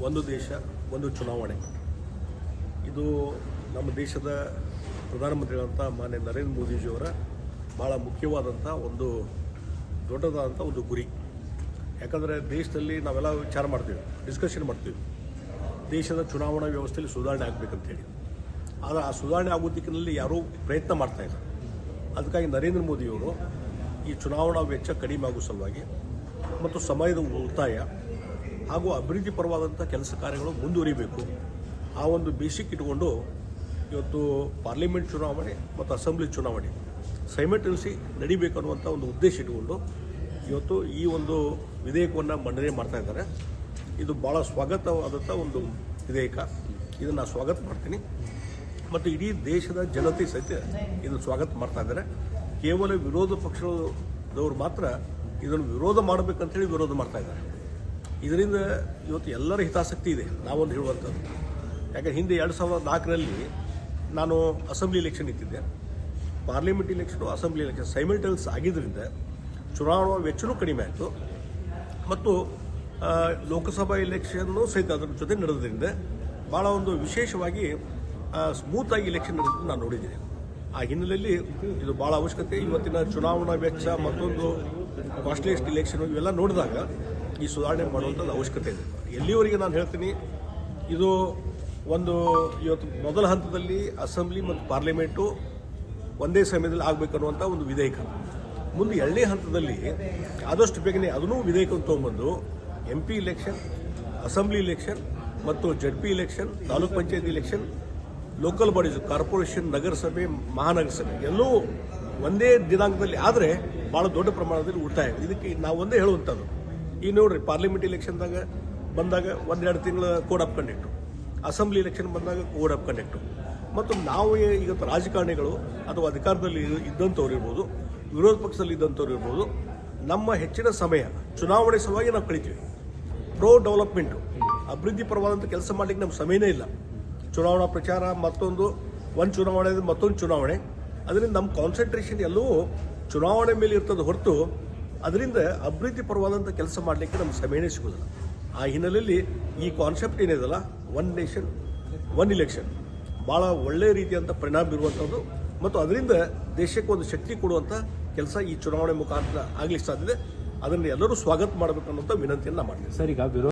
ಒಂದು ದೇಶ ಒಂದು ಚುನಾವಣೆ. ಇದು ನಮ್ಮ ದೇಶದ ಪ್ರಧಾನಮಂತ್ರಿಗಳಂತ ಮಾನ್ಯ ನರೇಂದ್ರ ಮೋದಿಜಿಯವರ ಭಾಳ ಮುಖ್ಯವಾದಂಥ ಒಂದು ದೊಡ್ಡದಾದಂಥ ಒಂದು ಗುರಿ. ಯಾಕಂದರೆ ದೇಶದಲ್ಲಿ ನಾವೆಲ್ಲ ವಿಚಾರ ಮಾಡ್ತೀವಿ, ಡಿಸ್ಕಷನ್ ಮಾಡ್ತೀವಿ, ದೇಶದ ಚುನಾವಣಾ ವ್ಯವಸ್ಥೆಯಲ್ಲಿ ಸುಧಾರಣೆ ಆಗಬೇಕಂತೇಳಿ. ಆದರೆ ಆ ಸುಧಾರಣೆ ಆಗೋ ದಿಕ್ಕಿನಲ್ಲಿ ಯಾರೂ ಪ್ರಯತ್ನ ಮಾಡ್ತಾಯಿಲ್ಲ. ಅದಕ್ಕಾಗಿ ನರೇಂದ್ರ ಮೋದಿಯವರು ಈ ಚುನಾವಣಾ ವೆಚ್ಚ ಕಡಿಮೆ ಆಗೋ ಸಲುವಾಗಿ ಮತ್ತು ಸಮಯದ ಉಳಿತಾಯ ಹಾಗೂ ಅಭಿವೃದ್ಧಿ ಪರವಾದಂಥ ಕೆಲಸ ಕಾರ್ಯಗಳು ಮುಂದುವರಿಬೇಕು, ಆ ಒಂದು ಬೇಸಿಕ್ ಇಟ್ಕೊಂಡು ಇವತ್ತು ಪಾರ್ಲಿಮೆಂಟ್ ಚುನಾವಣೆ ಮತ್ತು ಅಸೆಂಬ್ಲಿ ಚುನಾವಣೆ ಸೈಮಲ್ಟೇನಿಯಸ್ಲಿ ನಡಿಬೇಕು ಅನ್ನುವಂಥ ಒಂದು ಉದ್ದೇಶ ಇಟ್ಟುಕೊಂಡು ಇವತ್ತು ಈ ಒಂದು ವಿಧೇಯಕವನ್ನು ಮಂಡನೆ ಮಾಡ್ತಾ ಇದ್ದಾರೆ. ಇದು ಭಾಳ ಸ್ವಾಗತವಾದಂಥ ಒಂದು ವಿಧೇಯಕ. ಇದನ್ನು ನಾನು ಸ್ವಾಗತ ಮಾಡ್ತೀನಿ ಮತ್ತು ಇಡೀ ದೇಶದ ಜನತೆ ಸಹಿತ ಇದನ್ನು ಸ್ವಾಗತ ಮಾಡ್ತಾ ಇದ್ದಾರೆ. ಕೇವಲ ವಿರೋಧ ಪಕ್ಷದವರು ಮಾತ್ರ ಇದನ್ನು ವಿರೋಧ ಮಾಡಬೇಕಂತೇಳಿ ವಿರೋಧ ಮಾಡ್ತಾ ಇದ್ದಾರೆ. ಇದರಿಂದ ಇವತ್ತು ಎಲ್ಲರ ಹಿತಾಸಕ್ತಿ ಇದೆ ನಾವೊಂದು ಹೇಳುವಂಥದ್ದು. ಯಾಕಂದರೆ ಹಿಂದೆ 2004ರಲ್ಲಿ ನಾನು ಅಸೆಂಬ್ಲಿ ಎಲೆಕ್ಷನ್ ಇಟ್ಟಿದ್ದೆ. Parliament election assembly election simultaneous ಆಗಿದ್ದರಿಂದ ಚುನಾವಣಾ ವೆಚ್ಚವೂ ಕಡಿಮೆ ಆಯಿತು ಮತ್ತು ಲೋಕಸಭಾ ಎಲೆಕ್ಷನ್ನು ಸಹಿತ ಅದರ ಜೊತೆ ನಡೆದ್ರಿಂದ ಭಾಳ ಒಂದು ವಿಶೇಷವಾಗಿ ಸ್ಮೂತಾಗಿ ಎಲೆಕ್ಷನ್ ನಡೆದು ನಾನು ನೋಡಿದ್ದೀನಿ. ಆ ಹಿನ್ನೆಲೆಯಲ್ಲಿ ಇದು ಭಾಳ ಅವಶ್ಯಕತೆ. ಇವತ್ತಿನ ಚುನಾವಣಾ ವೆಚ್ಚ ಮತ್ತೊಂದು ಕಾಸ್ಟ್ಲಿಯೆಸ್ಟ್ ಎಲೆಕ್ಷನ್ ಇವೆಲ್ಲ ನೋಡಿದಾಗ ಈ ಸುಧಾರಣೆ ಮಾಡುವಂಥದ್ದು ಅವಶ್ಯಕತೆ ಇದೆ. ಎಲ್ಲಿವರೆಗೆ ನಾನು ಹೇಳ್ತೀನಿ, ಇದು ಒಂದು ಇವತ್ತು ಮೊದಲ ಹಂತದಲ್ಲಿ ಅಸೆಂಬ್ಲಿ ಮತ್ತು ಪಾರ್ಲಿಮೆಂಟು ಒಂದೇ ಸಮಯದಲ್ಲಿ ಆಗಬೇಕನ್ನುವಂಥ ಒಂದು ವಿಧೇಯಕ. ಮುಂದೆ ಎರಡನೇ ಹಂತದಲ್ಲಿ ಆದಷ್ಟು ಬೇಗನೆ ಅದನ್ನೂ ವಿಧೇಯಕವನ್ನು ತೊಗೊಂಬಂದು MP ಇಲೆಕ್ಷನ್, ಅಸೆಂಬ್ಲಿ ಇಲೆಕ್ಷನ್ ಮತ್ತು ZP election, taluk panchayat election, local bodies, corporation, ನಗರಸಭೆ, ಮಹಾನಗರಸಭೆ ಎಲ್ಲವೂ ಒಂದೇ ದಿನಾಂಕದಲ್ಲಿ ಆದರೆ ಭಾಳ ದೊಡ್ಡ ಪ್ರಮಾಣದಲ್ಲಿ ಉಳಿತಾಯ. ಇದಕ್ಕೆ ನಾವು ಒಂದೇ ಹೇಳುವಂಥದ್ದು, ಈಗ ನೋಡ್ರಿ ಪಾರ್ಲಿಮೆಂಟ್ ಇಲೆಕ್ಷನ್ದಾಗ ಬಂದಾಗ 1-2 ತಿಂಗಳ code of conduct, assembly election ಬಂದಾಗ ಕೋಡ್ ಆಫ್ ಕಂಡಕ್ಟು. ಮತ್ತು ನಾವು ಇವತ್ತು ರಾಜಕಾರಣಿಗಳು ಅಥವಾ ಅಧಿಕಾರದಲ್ಲಿ ಇದ್ದಂಥವ್ರು ಇರ್ಬೋದು, ವಿರೋಧ ಪಕ್ಷದಲ್ಲಿ ಇದ್ದಂಥವ್ರು ಇರ್ಬೋದು, ನಮ್ಮ ಹೆಚ್ಚಿನ ಸಮಯ ಚುನಾವಣೆ ಸಲುವಾಗಿ ನಾವು ಕಳಿತೀವಿ. ಪ್ರೋ ಡೆವಲಪ್ಮೆಂಟು, ಅಭಿವೃದ್ಧಿ ಪರವಾದಂಥ ಕೆಲಸ ಮಾಡಲಿಕ್ಕೆ ನಮ್ಮ ಸಮಯನೇ ಇಲ್ಲ. ಚುನಾವಣಾ ಪ್ರಚಾರ ಮತ್ತೊಂದು ಚುನಾವಣೆ ಮತ್ತೊಂದು ಚುನಾವಣೆ, ಅದರಿಂದ ನಮ್ಮ ಕಾನ್ಸಂಟ್ರೇಷನ್ ಎಲ್ಲವೂ ಚುನಾವಣೆ ಮೇಲೆ ಇರ್ತದೆ ಹೊರತು ಅದರಿಂದ ಅಭಿವೃದ್ಧಿ ಪರವಾದಂಥ ಕೆಲಸ ಮಾಡಲಿಕ್ಕೆ ನಮ್ಮ ಸಮಯನೇ ಸಿಗೋದಿಲ್ಲ. ಆ ಹಿನ್ನೆಲೆಯಲ್ಲಿ ಈ ಕಾನ್ಸೆಪ್ಟ್ ಏನಿದೆಯಲ್ಲ, ಒನ್ ನೇಷನ್ ಒನ್ ಇಲೆಕ್ಷನ್ ಭಾಳ ಒಳ್ಳೆಯ ರೀತಿಯಂಥ ಪರಿಣಾಮ ಬೀರುವಂಥದ್ದು ಮತ್ತು ಅದರಿಂದ ದೇಶಕ್ಕೆ ಒಂದು ಶಕ್ತಿ ಕೊಡುವಂಥ ಕೆಲಸ ಈ ಚುನಾವಣೆ ಮುಖಾಂತರ ಆಗಲಿಕ್ಕೆ ಸಾಧ್ಯತೆ. ಅದನ್ನು ಎಲ್ಲರೂ ಸ್ವಾಗತ ಮಾಡಬೇಕು ಅನ್ನೋಂಥ ವಿನಂತಿಯನ್ನು ಮಾಡ್ತೀನಿ. ಸರ್, ಈಗ